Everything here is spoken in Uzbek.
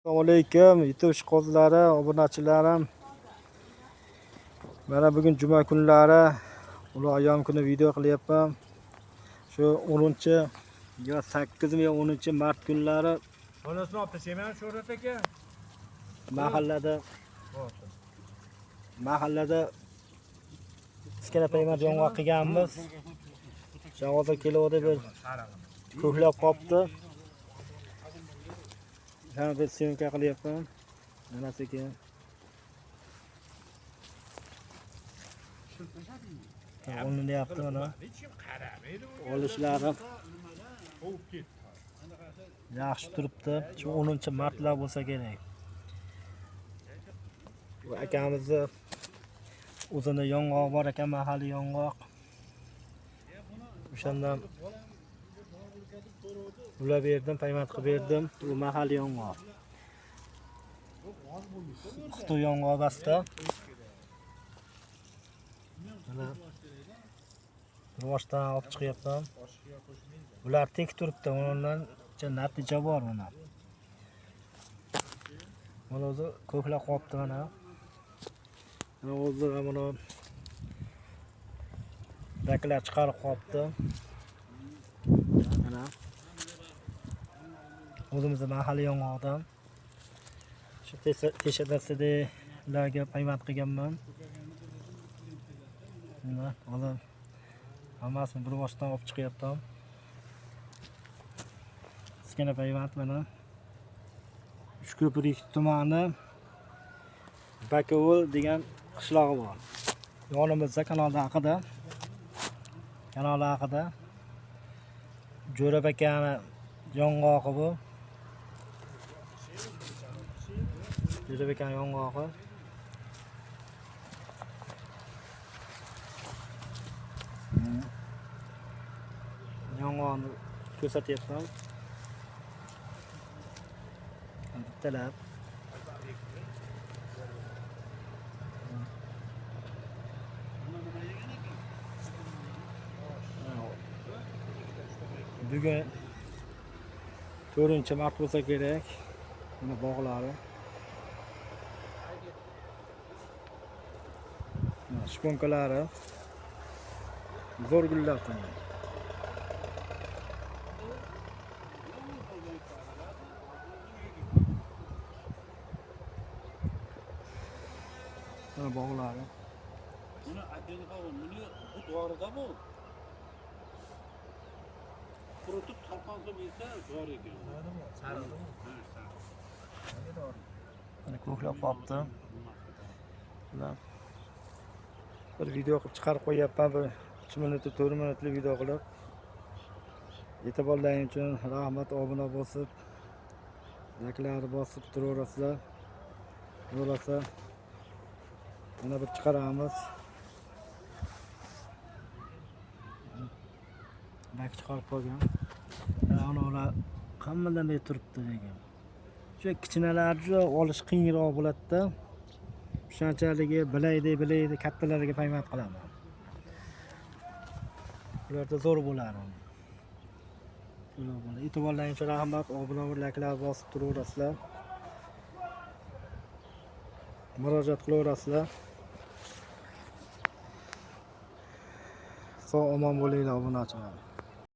Assalomu alaykum YouTube ishqibozlari, obunachilarim. Mana bugun juma kunlari, ular ayom kuni video qilyapman. Shu 10 yo 8 yo 10 mart kunlari Onasini olib tashlayman Sho'rat aka. mahallada kichkina paymat yong'oq qilganmiz. Hozir keluvdi bir ko'hlab qopti. Mana bir syomka qilyapman. Mana sekin. Onu ne yaptı ona? Olishlari yaxshi turibdi. Shu 10-martlar bo'lsa kerak. Bu akamizni o'zini yong'oq bor ekan, mahalliy yong'oq. O'shandan ulab berdim, paymat qilib berdim. Bu mahalliy yong'oq. Xitoy yong'oq basta. Mana rivojdan olib chiqyapman. Bular tek turibdi, undan natija bor mana. Mana o'zi ko'plab qolibdi mana. O'zi mana daklar chiqarib qolibdi. Mana o'zimizning mahalliy yong'oqdan shu teshadasidagi paymat qilganman. Mana hozir hammasini bir boshdan olib chiqyapman. Kichkina paymat mana. Uchko'prik tumani Bakovul degan qishlog'i bor. Yonimizda kanal haqida. Jo'rab akani yong'oqi bu. Jo'rab akani yong'oqi. Yong'oqni ko'rsatyapman. Bittalab. Bugun 4-mart bo'lsa kerak. Mana bog'lari. Mana shponkalari. Zo'r gullabdi. Mana bog'lari. Buni adini qavun, buni bu dvorida bu. Qurutib talqon qilib yesa dor ekan. Mana ko'klab qolibdi. Bular bir video qilib chiqarib qo'yapman, bir 3 minut, 4 minutlik video qilib. E'tiborlaring uchun rahmat, obuna bosib, layklarni bosib turaverasizlar. Bo'lsa mana bir chiqaramiz. Lak chiqarib qo'ygan. Ana ular hammadan beri turibdi lekin. Shu kichkinalarni olish qiyinroq bo'ladi-da. Shunchalik bilaydi kattalarga paymat qilaman. Ularda zo'r bo'ladi. E'tiborlaring uchun rahmat, obuna va layklar bosib turaverasizlar. Murojaat qilaverasizlar. Sog' omon bo'linglar obunachilar.